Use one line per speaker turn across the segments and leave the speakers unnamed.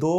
2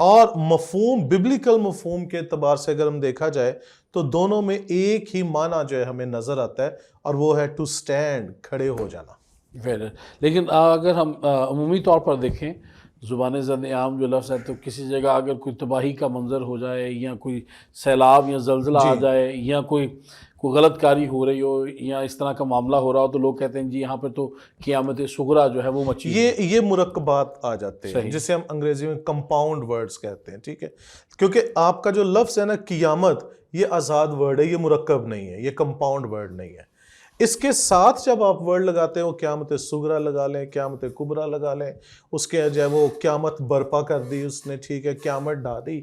اور مفہوم ببلیکل مفہوم کے اعتبار سے اگر ہم دیکھا جائے تو دونوں میں ایک ہی معنی جو ہے ہمیں نظر آتا ہے اور وہ ہے ٹو سٹینڈ، کھڑے ہو جانا.
لیکن اگر ہم عمومی طور پر دیکھیں زبان زد عام جو لفظ ہے تو کسی جگہ اگر کوئی تباہی کا منظر ہو جائے یا کوئی سیلاب یا زلزلہ آ جائے یا کوئی غلط کاری ہو رہی ہو یا اس طرح کا معاملہ ہو رہا ہو تو لوگ کہتے ہیں جی یہاں پہ تو قیامت صغریٰ جو ہے وہ مچی.
یہ مرکبات آ جاتے ہیں جسے ہم انگریزی میں کمپاؤنڈ ورڈز کہتے ہیں. ٹھیک ہے، کیونکہ آپ کا جو لفظ ہے نا قیامت، یہ آزاد ورڈ ہے، یہ مرکب نہیں ہے، یہ کمپاؤنڈ ورڈ نہیں ہے. اس کے ساتھ جب آپ ورڈ لگاتے ہیں وہ قیامت صغریٰ لگا لیں، قیامت کبریٰ لگا لیں، اس کے جو ہے وہ قیامت برپا کر دی اس نے، ٹھیک ہے، قیامت ڈھا دی،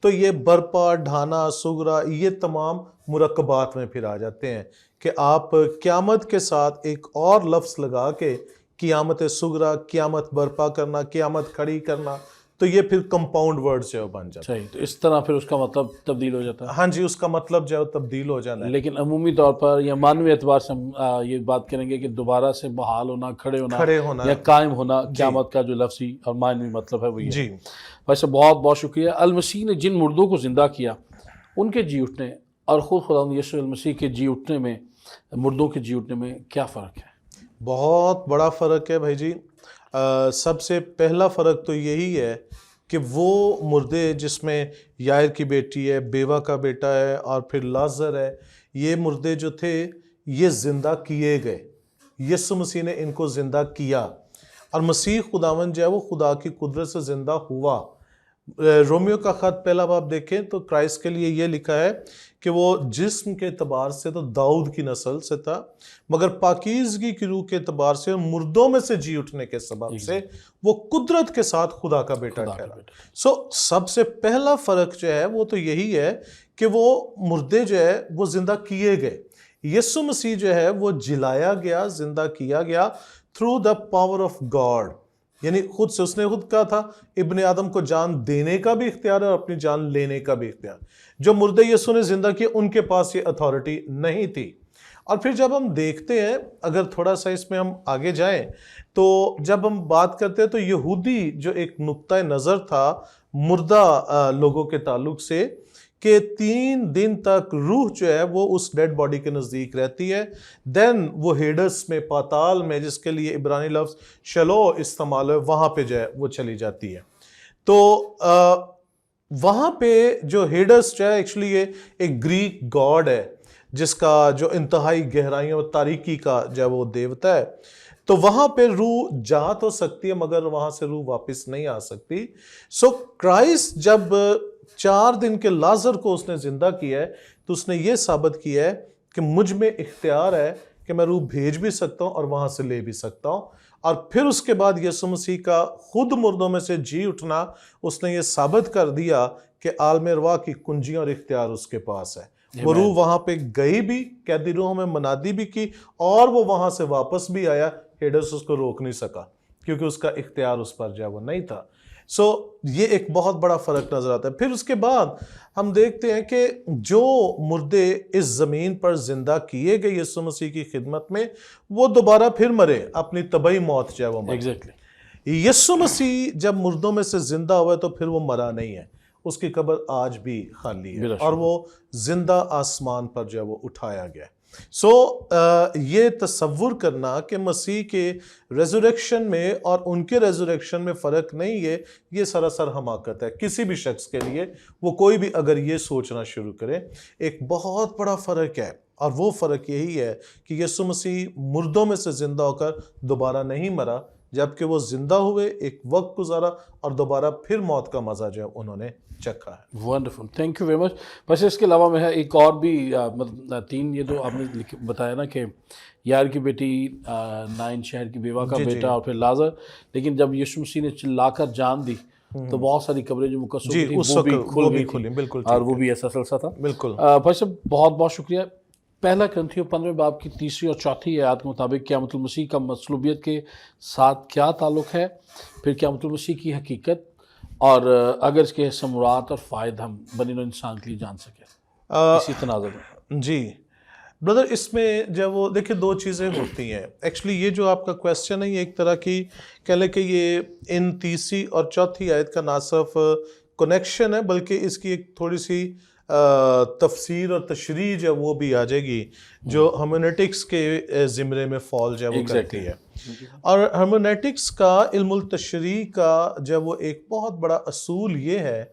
تو یہ برپا، ڈھانا، صغریٰ یہ تمام مرکبات میں پھر آ جاتے ہیں کہ آپ قیامت کے ساتھ ایک اور لفظ لگا کے قیامت صغریٰ، قیامت برپا کرنا، قیامت کھڑی کرنا، تو یہ پھر کمپاؤنڈ ورڈ جو بن جاتا ہے.
صحیح، تو اس طرح پھر اس کا مطلب تبدیل ہو جاتا ہے.
ہاں جی، اس کا مطلب جو ہے تبدیل ہو جانا ہے.
لیکن عمومی طور پر یا معنوی اعتبار سے ہم یہ بات کریں گے کہ دوبارہ سے بحال ہونا، کھڑے ہونا یا قائم ہونا، قیامت کا جو لفظی اور معنوی مطلب ہے وہ یہ ہے. ویسے بہت بہت شکریہ. المسیح نے جن مردوں کو زندہ کیا ان کے جی اٹھنے اور خود خدا یسوع المسیح کے جی اٹھنے میں، مردوں کے جی اٹھنے میں کیا فرق ہے؟
بہت بڑا فرق ہے بھائی جی. سب سے پہلا فرق تو یہی ہے کہ وہ مردے جس میں یائر کی بیٹی ہے، بیوہ کا بیٹا ہے اور پھر لازر ہے، یہ مردے جو تھے یہ زندہ کیے گئے. یسوع مسیح نے ان کو زندہ کیا اور مسیح خداوند جو ہے وہ خدا کی قدرت سے زندہ ہوا. رومیو کا خط پہلا باب دیکھیں تو کرائسٹ کے لیے یہ لکھا ہے کہ وہ جسم کے اعتبار سے تو داؤد کی نسل سے تھا، مگر پاکیزگی کی روح کے اعتبار سے مردوں میں سے جی اٹھنے کے سبب سے وہ قدرت کے ساتھ خدا کا بیٹا ٹھہرا. سب سے پہلا فرق جو ہے وہ تو یہی ہے کہ وہ مردے جو ہے وہ زندہ کیے گئے. یسوع مسیح جو ہے وہ جلایا گیا، زندہ کیا گیا through the power of God. یعنی خود سے اس نے خود کہا تھا ابن آدم کو جان دینے کا بھی اختیار ہے اور اپنی جان لینے کا بھی اختیار. جو مردے یسوع نے زندہ کیے ان کے پاس یہ اتھارٹی نہیں تھی. اور پھر جب ہم دیکھتے ہیں، اگر تھوڑا سا اس میں ہم آگے جائیں تو جب ہم بات کرتے ہیں تو یہودی جو ایک نقطہ نظر تھا مردہ لوگوں کے تعلق سے کہ 3 دن تک روح جو ہے وہ اس ڈیڈ باڈی کے نزدیک رہتی ہے، دین وہ ہیڈس میں، پاتال میں، جس کے لیے عبرانی لفظ شلو استعمال ہے، وہاں پہ جو ہے وہ چلی جاتی ہے. تو وہاں پہ جو ہیڈس جو ہے ایکچولی یہ ایک گریک گاڈ ہے جس کا جو انتہائی گہرائیوں اور تاریکی کا جو ہے وہ دیوتا ہے. تو وہاں پہ روح جا تو سکتی ہے مگر وہاں سے روح واپس نہیں آ سکتی. سو کرائسٹ جب 4 دن کے لازر کو اس نے زندہ کیا ہے تو اس نے یہ ثابت کیا ہے کہ مجھ میں اختیار ہے کہ میں روح بھیج بھی سکتا ہوں اور وہاں سے لے بھی سکتا ہوں. اور پھر اس کے بعد یسوع مسیح کا خود مردوں میں سے جی اٹھنا، اس نے یہ ثابت کر دیا کہ عالم ارواح کی کنجیاں اور اختیار اس کے پاس ہے. وہ روح وہاں پہ گئی بھی، قیدی روحوں میں منادی بھی کی اور وہ وہاں سے واپس بھی آیا. ہیڈس اس کو روک نہیں سکا کیونکہ اس کا اختیار اس پر جو ہے وہ نہیں تھا. سو یہ ایک بہت بڑا فرق نظر آتا ہے. پھر اس کے بعد ہم دیکھتے ہیں کہ جو مردے اس زمین پر زندہ کیے گئے یسوع مسیح کی خدمت میں، وہ دوبارہ پھر مرے، اپنی طبعی موت جو ہے وہ مرے. یسوع مسیح جب مردوں میں سے زندہ ہوا تو پھر وہ مرا نہیں ہے، اس کی قبر آج بھی خالی ہے اور وہ زندہ آسمان پر جو ہے وہ اٹھایا گیا. سو یہ تصور کرنا کہ مسیح کے ریزوریکشن میں اور ان کے ریزوریکشن میں فرق نہیں ہے، یہ سراسر حماقت ہے کسی بھی شخص کے لیے. وہ کوئی بھی اگر یہ سوچنا شروع کرے، ایک بہت بڑا فرق ہے اور وہ فرق یہی ہے کہ یسوع مسیح مردوں میں سے زندہ ہو کر دوبارہ نہیں مرا، جبکہ وہ زندہ ہوئے، ایک وقت گزارا اور دوبارہ پھر موت کا مزہ جو ہے انہوں نے چکھا ہے.
Wonderful, thank you very much. بس اس کے علاوہ میں ایک اور بھی مطلب 3 یہ تو آپ نے بتایا نا کہ یار کی بیٹی، 9 شہر کی بیوہ کا بیٹا اور پھر لازر. لیکن جب یسوع مسیح نے چلا کر جان دی تو بہت ساری قبریں جو مکسر تھیں وہ بھی کھل گئی تھیں
بالکل،
اور وہ بھی ایسا سلسلہ تھا.
بالکل.
بھائی صاحب بہت بہت شکریہ. پہلا کرنتھیوں 15 باب کی 3 اور 4 آیات کے مطابق قیامت المسیح کا مصلوبیت کے ساتھ کیا تعلق ہے، پھر قیامت المسیح کی حقیقت اور اگر اس کے ثمرات اور فائد ہم بنی نوع انسان کے لیے جان سکیں اسی تناظر میں.
جی بردر، اس میں جب وہ دیکھیں 2 چیزیں ہوتی ہیں. ایکچولی یہ جو آپ کا کویسچن ہے یہ ایک طرح کی کہہ لیں کہ یہ ان 3 اور 4 آیت کا نہ صرف کنیکشن ہے بلکہ اس کی ایک تھوڑی سی تفسیر اور تشریح جو وہ بھی آ جائے گی جو ہرمنیٹکس کے زمرے میں فال جو وہ کرتی ہے. اور ہرمنیٹکس کا علم التشریح کا جب وہ ایک بہت بڑا اصول یہ ہے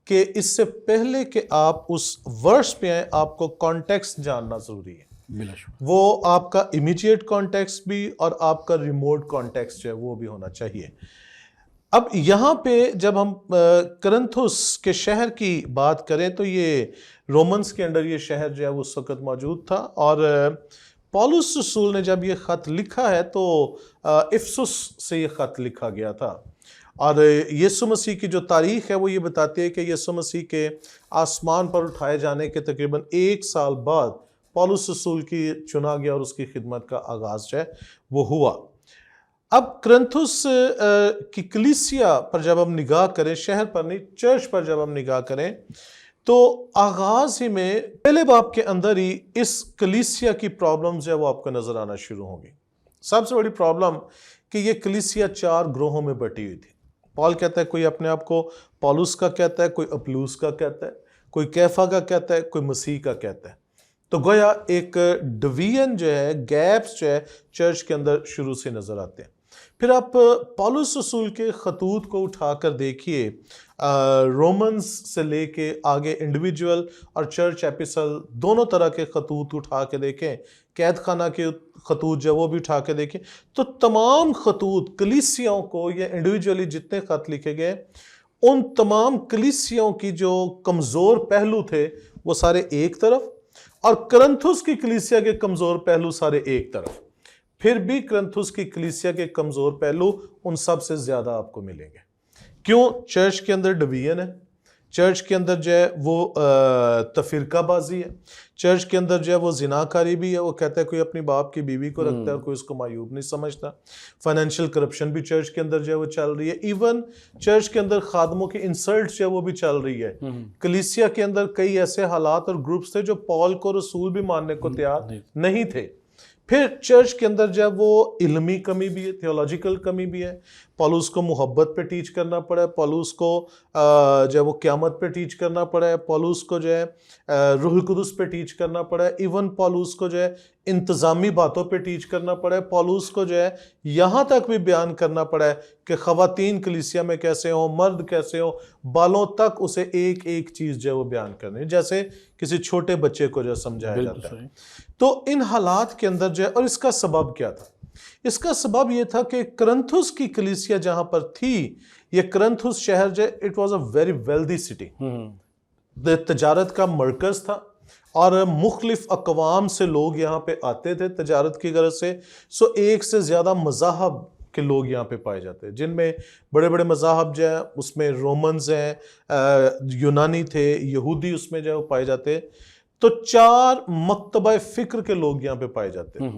کہ اس سے پہلے کہ آپ اس ورس پہ آئیں آپ کو کانٹیکسٹ جاننا ضروری ہے. وہ آپ کا امیجیٹ کانٹیکسٹ بھی اور آپ کا ریموٹ کانٹیکسٹ جو ہے وہ بھی ہونا چاہیے. اب یہاں پہ جب ہم کرنتھس کے شہر کی بات کریں تو یہ رومنس کے انڈر یہ شہر جو ہے وہ اس وقت موجود تھا. اور پولس رسول نے جب یہ خط لکھا ہے تو افسس سے یہ خط لکھا گیا تھا. اور یسوع مسیح کی جو تاریخ ہے وہ یہ بتاتی ہے کہ یسوع مسیح کے آسمان پر اٹھائے جانے کے تقریباً 1 سال بعد پولس رسول کی چنا گیا اور اس کی خدمت کا آغاز جو ہے وہ ہوا. اب کرنتھس کی کلیسیا پر جب ہم نگاہ کریں، شہر پر نہیں چرچ پر جب ہم نگاہ کریں تو آغاز ہی میں پہلے باب کے اندر ہی اس کلیسیا کی پرابلمز جو ہے وہ آپ کو نظر آنا شروع ہوں گی. سب سے بڑی پرابلم کہ یہ کلیسیا 4 گروہوں میں بٹی ہوئی تھی. پال کہتا ہے کوئی اپنے آپ کو پولس کا کہتا ہے، کوئی اپلوس کا کہتا ہے، کوئی کیفا کا کہتا ہے، کوئی مسیح کا کہتا ہے. تو گویا ایک ڈویژن جو ہے، گیپس جو ہے چرچ کے اندر شروع سے نظر آتے ہیں. پھر آپ پولس رسول کے خطوط کو اٹھا کر دیکھیے، رومنز سے لے کے آگے انڈیویجول اور چرچ ایپیسل دونوں طرح کے خطوط اٹھا کے دیکھیں، قید خانہ کے خطوط جو وہ بھی اٹھا کے دیکھیں، تو تمام خطوط کلیسیوں کو یا انڈیویجولی جتنے خط لکھے گئے ان تمام کلیسیوں کی جو کمزور پہلو تھے وہ سارے ایک طرف، اور کرنتھس کی کلیسیا کے کمزور پہلو سارے ایک طرف. پھر بھی کرنتھس کی کلیسیا کے کمزور پہلو ان سب سے زیادہ آپ کو ملیں گے. کیوں؟ چرچ کے اندر ڈویژن ہے، چرچ کے اندر جو ہے وہ تفرقہ بازی ہے، چرچ کے اندر جو ہے وہ زناکاری بھی ہے. وہ کہتا ہے کوئی اپنی باپ کی بیوی کو رکھتا ہے اور کوئی اس کو معیوب نہیں سمجھتا. فائنینشیل کرپشن بھی چرچ کے اندر جو ہے وہ چل رہی ہے. ایون چرچ کے اندر خادموں کی انسلٹ جو ہے وہ بھی چل رہی ہے. کلیسیا کے اندر کئی ایسے حالات اور گروپس تھے جو پال کو رسول بھی ماننے کو تیار نہیں تھے. پھر چرچ کے اندر جو ہے وہ علمی کمی بھی ہے، تھیولوجیکل کمی بھی ہے. پولس کو محبت پہ ٹیچ کرنا پڑا ہے، پولس کو جو ہے وہ قیامت پہ ٹیچ کرنا پڑا ہے، پولس کو جو ہے روح القدس پہ ٹیچ کرنا پڑا ہے. ایون پولس کو جو ہے انتظامی باتوں پہ ٹیچ کرنا پڑا ہے. پولس کو جو ہے یہاں تک بھی بیان کرنا پڑا ہے کہ خواتین کلیسیا میں کیسے ہوں، مرد کیسے ہوں، بالوں تک اسے ایک ایک چیز جو ہے وہ بیان کرنی، جیسے کسی چھوٹے بچے کو جو سمجھایا جاتا ہے. تو ان حالات کے اندر جو ہے، اور اس کا سبب کیا تھا؟ اس کا سبب یہ تھا کہ کرنتھس کی کلیسیا جہاں پر تھی، یہ کرنتھس شہر جو ہے it was a very wealthy city, تجارت کا مرکز تھا اور مختلف اقوام سے لوگ یہاں پہ آتے تھے تجارت کی غرض سے. سو ایک سے زیادہ مذاہب کے لوگ یہاں پہ پائے جاتے ہیں، جن میں بڑے بڑے مذاہب جو ہیں اس میں رومنز ہیں، یونانی تھے، یہودی اس میں جو ہے وہ پائے جاتے. تو 4 مکتبہ فکر کے لوگ یہاں پہ پائے جاتے ہیں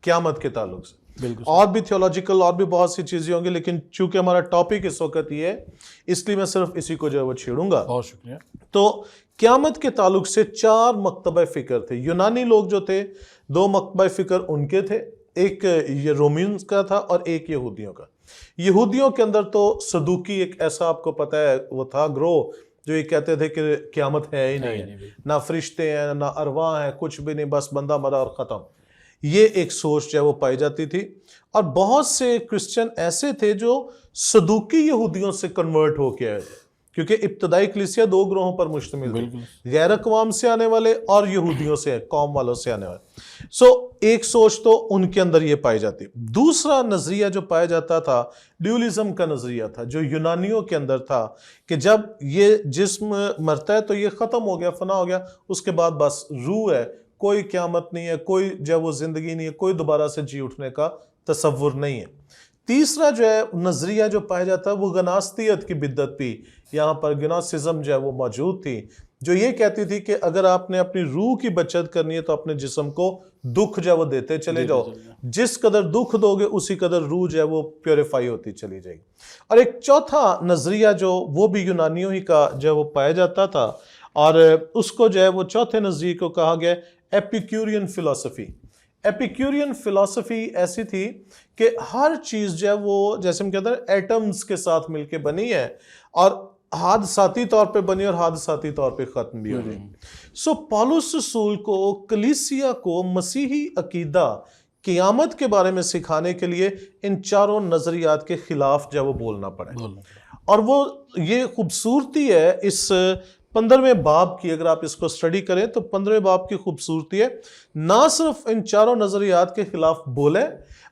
قیامت کے تعلق سے. اور بھی تھیولوجیکل اور بھی بہت سی چیزیں ہوں گی، لیکن چونکہ ہمارا ٹاپک اس وقت یہ ہے اس لیے میں صرف اسی کو جو ہے وہ چھیڑوں گا.
بہت شکریہ.
تو قیامت کے تعلق سے 4 مکتبہ فکر تھے. یونانی لوگ جو تھے 2 مکتبہ فکر ان کے تھے، ایک یہ رومینز کا تھا اور ایک یہودیوں کا. یہودیوں کے اندر تو صدوقی ایک ایسا آپ کو پتہ ہے وہ تھا گروہ جو یہ کہتے تھے کہ قیامت ہے ہی نہیں ہے، نہ فرشتے ہیں نہ ارواح ہیں، کچھ بھی نہیں، بس بندہ مرا اور ختم. یہ ایک سوچ جو ہے وہ پائی جاتی تھی. اور بہت سے کرسچن ایسے تھے جو صدوقی یہودیوں سے کنورٹ ہو کے آئے تھے، کیونکہ ابتدائی کلیسیا 2 گروہوں پر مشتمل تھی، غیر اقوام سے آنے والے اور یہودیوں سے، قوم والوں سے آنے والے. سو ایک سوچ تو ان کے اندر یہ پائی جاتی. دوسرا نظریہ جو پایا جاتا تھا ڈیولزم کا نظریہ تھا، جو یونانیوں کے اندر تھا کہ جب یہ جسم مرتا ہے تو یہ ختم ہو گیا، فنا ہو گیا، اس کے بعد بس روح ہے، کوئی قیامت نہیں ہے، کوئی جو وہ زندگی نہیں ہے، کوئی دوبارہ سے جی اٹھنے کا تصور نہیں ہے. تیسرا جو ہے نظریہ جو پایا جاتا ہے وہ گناستیت کی بدعت بھی یہاں پر گناسزم جو ہے وہ موجود تھی، جو یہ کہتی تھی کہ اگر آپ نے اپنی روح کی بچت کرنی ہے تو اپنے جسم کو دکھ جو ہے وہ دیتے چلے جاؤ، جس قدر دکھ دو گے اسی قدر روح جو ہے وہ پیوریفائی ہوتی چلی جائے گی. اور ایک چوتھا نظریہ جو وہ بھی یونانیوں ہی کا جو ہے وہ پایا جاتا تھا، اور اس کو جو ہے وہ چوتھے نظریے کو کہا گیا ایپیکیورین فلسفی. ایپیکیورین فلسفی ایسی تھی کہ ہر چیز جو ہے وہ جیسے ہم کہتے ہیں ایٹمز کے ساتھ مل کے بنی ہے، اور حادثاتی طور پہ بنی اور حادثاتی طور پہ ختم بھی ہو گئی. سو پالوس رسول کو کلیسیا کو مسیحی عقیدہ قیامت کے بارے میں سکھانے کے لیے ان چاروں نظریات کے خلاف جو وہ بولنا پڑے. اور وہ یہ خوبصورتی ہے اس 15ویں باب کی، اگر آپ اس کو سٹڈی کریں تو 15ویں باب کی خوبصورتی ہے، نہ صرف ان چاروں نظریات کے خلاف بولے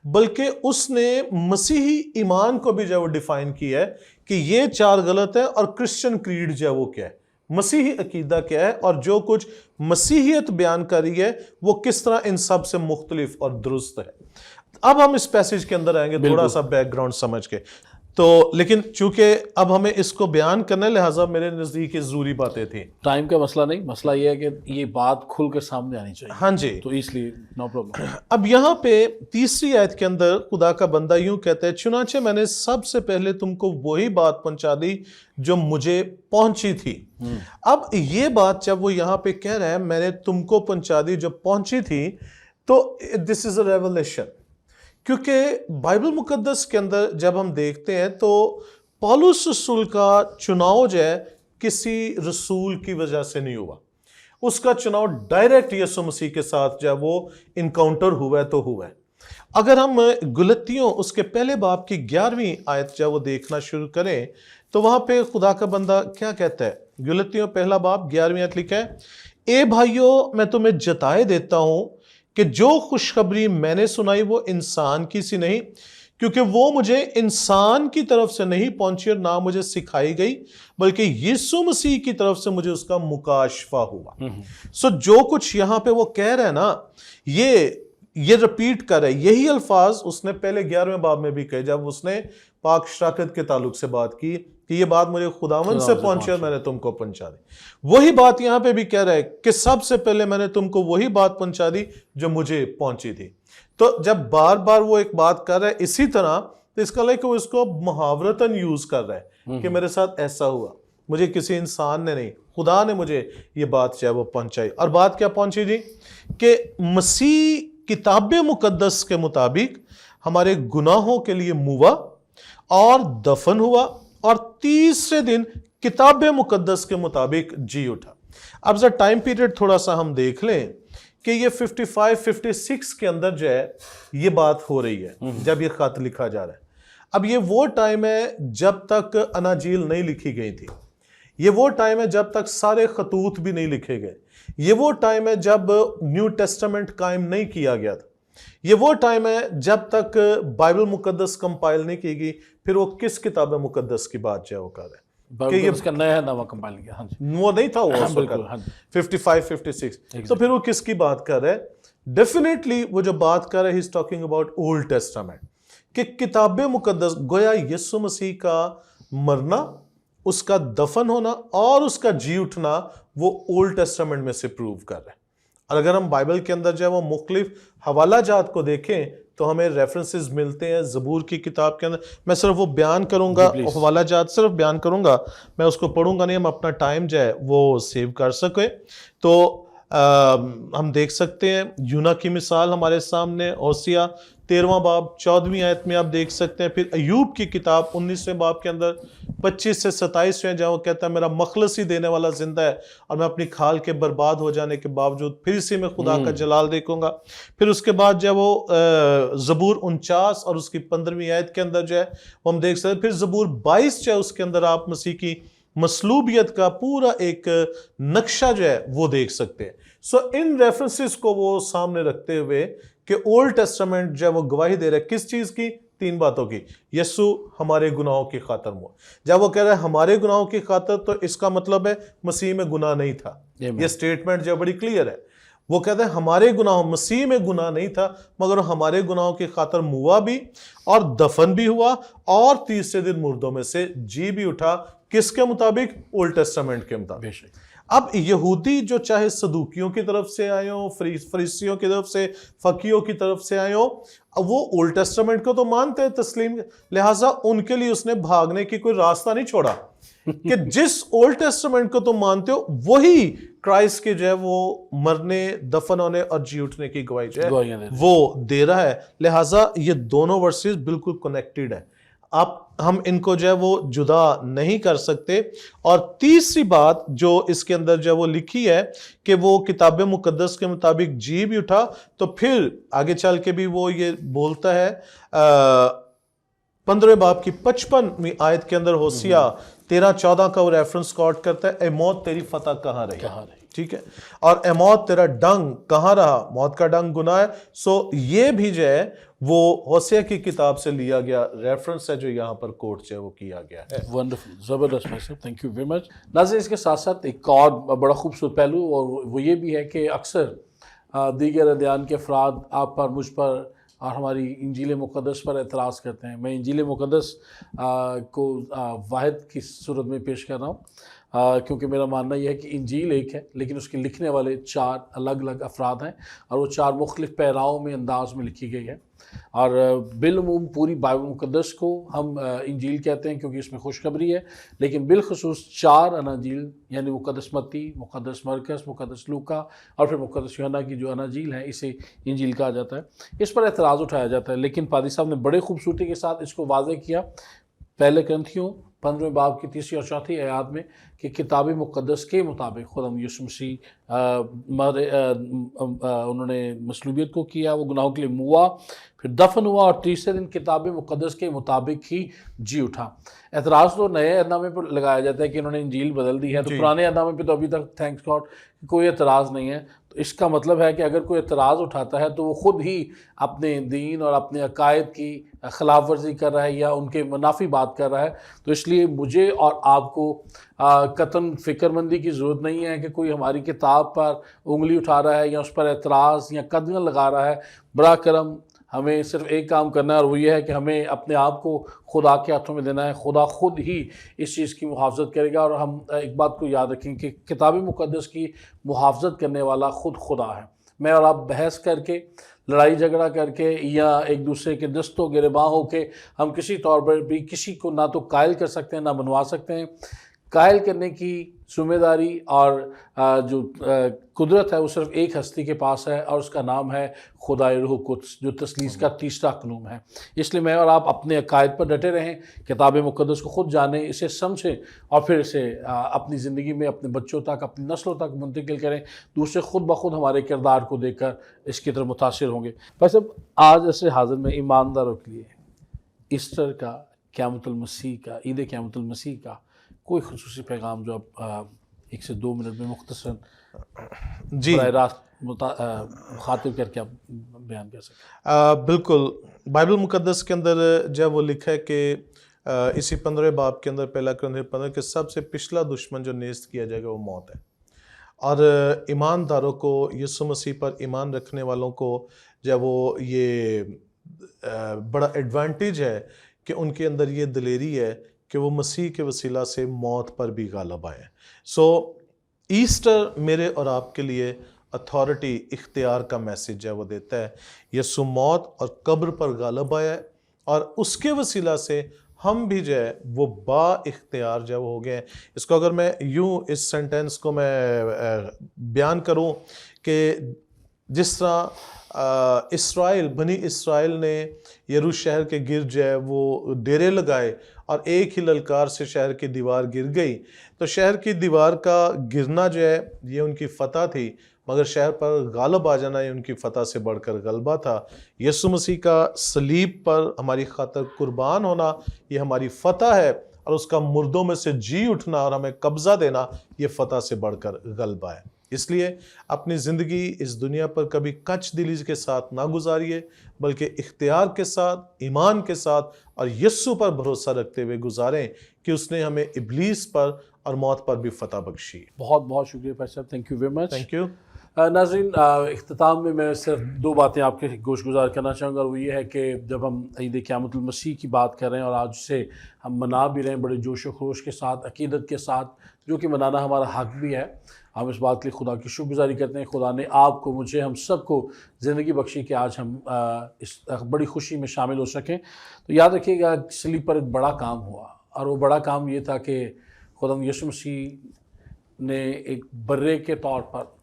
بلکہ اس نے مسیحی ایمان کو بھی جو وہ ڈیفائن کیا ہے کہ یہ چار غلط ہے، اور کرسچن کریڈ جو وہ کیا ہے، مسیحی عقیدہ کیا ہے، اور جو کچھ مسیحیت بیان کر رہی ہے وہ کس طرح ان سب سے مختلف اور درست ہے. اب ہم اس پیسیج کے اندر آئیں گے تھوڑا سا بیک گراؤنڈ سمجھ کے، تو لیکن چونکہ اب ہمیں اس کو بیان کرنا ہے لہٰذا میرے نزدیک یہ ضروری باتیں تھیں.
ٹائم کا مسئلہ نہیں، مسئلہ یہ ہے کہ یہ بات کھل کے سامنے آنی چاہیے.
ہاں جی،
تو اس لیے نو پرابلم.
اب یہاں پہ تیسری آیت کے اندر خدا کا بندہ یوں کہتا ہے، چنانچہ میں نے سب سے پہلے تم کو وہی بات پہنچا دی جو مجھے پہنچی تھی. اب یہ بات جب وہ یہاں پہ کہہ رہا ہے میں نے تم کو پہنچا دی جو پہنچی تھی، تو دس از اے ریولیشن. کیونکہ بائبل مقدس کے اندر جب ہم دیکھتے ہیں تو پالوس رسول کا چناؤ جو ہے کسی رسول کی وجہ سے نہیں ہوا، اس کا چناؤ ڈائریکٹ یسوع مسیح کے ساتھ جب وہ انکاؤنٹر ہوا ہے تو ہوا ہے. اگر ہم گلتیوں اس کے پہلے باب کی 11ویں آیت جب وہ دیکھنا شروع کریں تو وہاں پہ خدا کا بندہ کیا کہتا ہے؟ گلتیوں پہلا باب 11ویں آیت لکھا ہے، اے بھائیو میں تمہیں جتائے دیتا ہوں کہ جو خوشخبری میں نے سنائی وہ انسان کی سی نہیں، کیونکہ وہ مجھے انسان کی طرف سے نہیں پہنچی اور نہ مجھے سکھائی گئی، بلکہ یسوع مسیح کی طرف سے مجھے اس کا مکاشفہ ہوا. سو جو کچھ یہاں پہ وہ کہہ رہے ہیں نا، یہ رپیٹ کر رہے، یہی الفاظ اس نے پہلے 11ویں باب میں بھی کہے جب اس نے پاک شراکت کے تعلق سے بات کی کہ یہ بات مجھے خداوند سے پہنچی اور میں نے تم کو پہنچا دی. وہی بات یہاں پہ بھی کہہ رہا ہے کہ سب سے پہلے میں نے تم کو وہی بات پہنچا دی جو مجھے پہنچی تھی. تو جب بار بار وہ ایک بات کر رہا ہے اسی طرح، تو اس کا لائک وہ اس کو محاورتاً یوز کر رہا ہے کہ میرے ساتھ ایسا ہوا، مجھے کسی انسان نے نہیں، خدا نے مجھے یہ بات جو ہے وہ پہنچائی. اور بات کیا پہنچی جی؟ کہ مسیح کتاب مقدس کے مطابق ہمارے گناہوں کے لیے موا اور دفن ہوا اور تیسرے دن کتاب مقدس کے مطابق جی اٹھا. اب ذرا ٹائم پیریڈ تھوڑا سا ہم دیکھ لیں کہ یہ 55-56 کے اندر جو ہے یہ بات ہو رہی ہے جب یہ خط لکھا جا رہا ہے. اب یہ وہ ٹائم ہے جب تک اناجیل نہیں لکھی گئی تھی، یہ وہ ٹائم ہے جب تک سارے خطوط بھی نہیں لکھے گئے، یہ وہ ٹائم ہے جب نیو ٹیسٹمنٹ قائم نہیں کیا گیا تھا، یہ وہ ٹائم ہے جب تک بائبل مقدس کمپائل نہیں کی گئی. پھر وہ کس کتاب مقدس کی بات جو کر رہے
کہ اس کا نیا نامہ کمپائل کیا، ہاں جی
وہ نہیں تھا وہ 55-56. تو پھر وہ کس کی بات کر رہے ہیں؟ ڈیفینیٹلی وہ جو بات کر رہے ہیں، he's talking about Old Testament، کہ کتاب مقدس گویا یسوع مسیح کا مرنا، اس کا دفن ہونا اور اس کا جی اٹھنا وہ اولڈ ٹیسٹمنٹ میں سے پروو کر رہے ہیں. اور اگر ہم بائبل کے اندر جو ہے وہ مختلف حوالہ جات کو دیکھیں تو ہمیں ریفرنسز ملتے ہیں. زبور کی کتاب کے اندر میں صرف وہ بیان کروں گا، حوالہ جات صرف بیان کروں گا، میں اس کو پڑھوں گا نہیں، ہم اپنا ٹائم جو ہے وہ سیو کر سکیں. تو ہم دیکھ سکتے ہیں یونا کی مثال ہمارے سامنے، اوسیہ 13واں باب 14ویں آیت میں آپ دیکھ سکتے ہیں. پھر ایوب کی کتاب 19ویں باب کے اندر 25 سے 27 جہاں وہ کہتا ہے میرا مخلص ہی دینے والا زندہ ہے اور میں اپنی کھال کے برباد ہو جانے کے باوجود پھر اسی میں خدا کا جلال دیکھوں گا. پھر اس کے بعد جب وہ زبور 49 اور اس کی 15ویں آیت کے اندر جو ہے وہ ہم دیکھ سکتے ہیں. پھر زبور 22 جو ہے اس کے اندر آپ مسیح کی مصلوبیت کا پورا ایک نقشہ جو ہے وہ دیکھ سکتے ہیں. سو ان ریفرنسز کو وہ سامنے رکھتے ہوئے کہ اولڈ ٹیسٹمنٹ جو ہے وہ گواہی دے رہا ہے کس چیز کی؟ 3 باتوں کی. یسوع ہمارے گناہوں کی خاطر ہوا. جب وہ کہہ رہا ہے ہمارے گناہوں کی خاطر تو اس کا مطلب ہے مسیح میں گناہ نہیں تھا. یہ سٹیٹمنٹ جو بڑی کلیئر ہے. وہ کہتے ہیں ہمارے گناہوں، مسیح میں گناہ نہیں تھا مگر ہمارے گناہوں کی خاطر موا بھی اور دفن بھی ہوا اور تیسرے دن مردوں میں سے جی بھی اٹھا. کس کے مطابق؟ اولڈ ٹیسٹمنٹ کے مطابق. اب یہودی جو چاہے صدوقیوں کی طرف سے آئے ہوں، فریسیوں کی طرف سے، فقیوں کی طرف سے آئے ہوں، وہ اولڈ ٹیسٹمنٹ کو تو مانتے ہیں تسلیم، لہٰذا ان کے لیے اس نے بھاگنے کی کوئی راستہ نہیں چھوڑا کہ جس اولڈ ٹیسٹمنٹ کو تم مانتے ہو وہی کرائسٹ کے جو ہے وہ مرنے، دفن ہونے اور جی اٹھنے کی گواہی جو ہے وہ دے رہا ہے. لہٰذا یہ دونوں ورسز بالکل کنیکٹڈ ہے. ہم ان کو جو ہے وہ جدا نہیں کر سکتے. اور تیسری بات جو اس کے اندر جو ہے وہ لکھی ہے کہ وہ کتاب مقدس کے مطابق جی بھی اٹھا, تو پھر آگے چل کے بھی وہ یہ بولتا ہے 15 باب کی 55ویں آیت کے اندر ہوسیہ 13-14 کا وہ ریفرنس کوٹ کرتا ہے, اے موت تیری فتح کہاں رہی. ٹھیک ہے, اور اے موت تیرا ڈنگ کہاں رہا, موت کا ڈنگ گناہ ہے. سو یہ بھی جو ہے وہ ہوسیہ کی کتاب سے لیا گیا ریفرنس ہے جو یہاں پر کوٹ جو ہے وہ کیا گیا ہے.
ونڈرفل, زبردست بھائی صاحب, تھینک یو ویری مچ. ناظرین اس کے ساتھ ساتھ ایک اور بڑا خوبصورت پہلو اور وہ یہ بھی ہے کہ اکثر دیگر ادیان کے افراد آپ پر, مجھ پر اور ہماری انجیل مقدس پر اعتراض کرتے ہیں. میں انجیل مقدس کو واحد کی صورت میں پیش کر رہا ہوں کیونکہ میرا ماننا یہ ہے کہ انجیل ایک ہے لیکن اس کے لکھنے والے 4 الگ الگ افراد ہیں اور وہ 4 مختلف پیراؤں میں انداز میں لکھی گئی ہے. اور بالعموم پوری بائبل مقدس کو ہم انجیل کہتے ہیں کیونکہ اس میں خوشخبری ہے, لیکن بالخصوص 4 اناجیل یعنی مقدس متی, مقدس مرکز, مقدس لوکا اور پھر مقدس یوحنا کی جو اناجیل ہے اسے انجیل کہا جاتا ہے. اس پر اعتراض اٹھایا جاتا ہے, لیکن پادری صاحب نے بڑے خوبصورتی کے ساتھ اس کو واضح کیا پہلے کرنتھیوں 15 باب کی 3 اور 4 آیات میں کہ کتاب مقدس کے مطابق خدا یسوع مسیح انہوں نے مصلوبیت کو کیا, وہ گناہوں کے لیے ہوا, پھر دفن ہوا اور تیسرے دن کتاب مقدس کے مطابق ہی جی اٹھا. اعتراض تو نئے عہد نامے پر لگایا جاتا ہے کہ انہوں نے انجیل بدل دی ہے, تو پرانے عہد نامے پہ تو ابھی تک تھینکس گاڈ کوئی اعتراض نہیں ہے. تو اس کا مطلب ہے کہ اگر کوئی اعتراض اٹھاتا ہے تو وہ خود ہی اپنے دین اور اپنے عقائد کی خلاف ورزی کر رہا ہے یا ان کے منافی بات کر رہا ہے. تو اس لیے مجھے اور آپ کو قطعاً فکر مندی کی ضرورت نہیں ہے کہ کوئی ہماری کتاب پر انگلی اٹھا رہا ہے یا اس پر اعتراض یا قدغن لگا رہا ہے. براہ کرم ہمیں صرف ایک کام کرنا ہے اور وہ یہ ہے کہ ہمیں اپنے آپ کو خدا کے ہاتھوں میں دینا ہے. خدا خود ہی اس چیز کی محافظت کرے گا. اور ہم ایک بات کو یاد رکھیں کہ کتاب مقدس کی محافظت کرنے والا خود خدا ہے. میں اور آپ بحث کر کے, لڑائی جھگڑا کر کے یا ایک دوسرے کے دست و گریباں ہو کے ہم کسی طور پر بھی کسی کو نہ تو قائل کر سکتے ہیں نہ بنوا سکتے ہیں. قائل کرنے کی ذمہ داری اور جو قدرت ہے وہ صرف ایک ہستی کے پاس ہے اور اس کا نام ہے خدائے روح القدس جو تثلیث کا تیسرا قانون ہے. اس لیے میں اور آپ اپنے عقائد پر ڈٹے رہیں, کتاب مقدس کو خود جانیں, اسے سمجھیں اور پھر اسے اپنی زندگی میں اپنے بچوں تک, اپنی نسلوں تک منتقل کریں. دوسرے خود بخود ہمارے کردار کو دیکھ کر اس کی طرف متاثر ہوں گے. بس اب آج ایسے حاضر میں ایمانداروں کے لیے ایسٹر کا, قیامت المسیح کا, عید قیامت المسیح کا کوئی خصوصی پیغام جو آپ 1 سے 2 منٹ میں مختصراً براہ راست مخاطب کر کے آپ بیان کر سکیں.
بالکل, بائبل مقدس کے اندر جب وہ لکھا ہے کہ اسی 15 باب کے اندر پہلا کرنتھیوں 15 کہ سب سے پچھلا دشمن جو نیست کیا جائے گا وہ موت ہے. اور ایمانداروں کو, یسوع مسیح پر ایمان رکھنے والوں کو جب وہ یہ بڑا ایڈوانٹیج ہے کہ ان کے اندر یہ دلیری ہے کہ وہ مسیح کے وسیلہ سے موت پر بھی غالب آئے. سو ایسٹر میرے اور آپ کے لیے اتھارٹی, اختیار کا میسیج ہے وہ دیتا ہے. یسوع موت اور قبر پر غالب آیا ہے اور اس کے وسیلہ سے ہم بھی جو ہے وہ با اختیار جو ہو گئے ہیں. اس کو اگر میں یوں اس سینٹینس کو میں بیان کروں کہ جس طرح بنی اسرائیل نے یرو شہر کے گرد جو ہے وہ ڈیرے لگائے اور ایک ہی للکار سے شہر کی دیوار گر گئی, تو شہر کی دیوار کا گرنا جو ہے یہ ان کی فتح تھی, مگر شہر پر غالب آ جانا یہ ان کی فتح سے بڑھ کر غلبہ تھا. یسوع مسیح کا صلیب پر ہماری خاطر قربان ہونا یہ ہماری فتح ہے, اور اس کا مردوں میں سے جی اٹھنا اور ہمیں قبضہ دینا یہ فتح سے بڑھ کر غلبہ ہے. اس لیے اپنی زندگی اس دنیا پر کبھی کچ دلی کے ساتھ نہ گزاریے, بلکہ اختیار کے ساتھ, ایمان کے ساتھ اور یسوع پر بھروسہ رکھتے ہوئے گزاریں کہ اس نے ہمیں ابلیس پر اور موت پر بھی فتح بخشی.
بہت بہت شکریہ بھائی صاحب, thank you very much.
Thank you.
ناظرین, اختتام میں صرف 2 باتیں آپ کے گوش گزار کرنا چاہوں گا, اور وہ یہ ہے کہ جب ہم عید قیامت المسیح کی بات کر رہے ہیں اور آج سے ہم منا بھی رہے ہیں بڑے جوش و خروش کے ساتھ, عقیدت کے ساتھ, جو کہ منانا ہمارا حق بھی ہے, ہم اس بات کے لیے خدا کی شکر گزاری کرتے ہیں. خدا نے آپ کو, مجھے, ہم سب کو زندگی بخشی کہ آج ہم اس بڑی خوشی میں شامل ہو سکیں. تو یاد رکھیے گا صلیب پر ایک بڑا کام ہوا, اور وہ بڑا کام یہ تھا کہ خدا یسوع مسیح نے ایک برے کے طور پر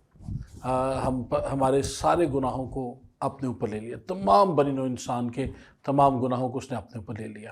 ہمارے سارے گناہوں کو اپنے اوپر لے لیا. تمام بنی نوع انسان کے تمام گناہوں کو اس نے اپنے اوپر لے لیا,